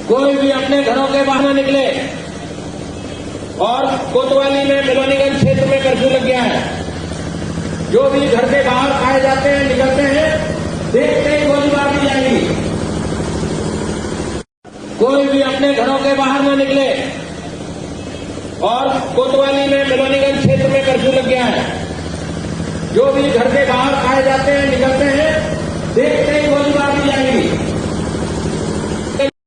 कोई भी अपने घरों के बाहर न निकले। और कोतवाली में बिलोनीगंज क्षेत्र में कर्फ्यू लग गया है। जो भी घर के बाहर पाए जाते हैं, निकलते हैं, देखते ही गोलीबार की जाएगी। कोई भी अपने घरों के बाहर न निकले। और कोतवाली में बिलोनीगंज क्षेत्र में कर्फ्यू लग गया है।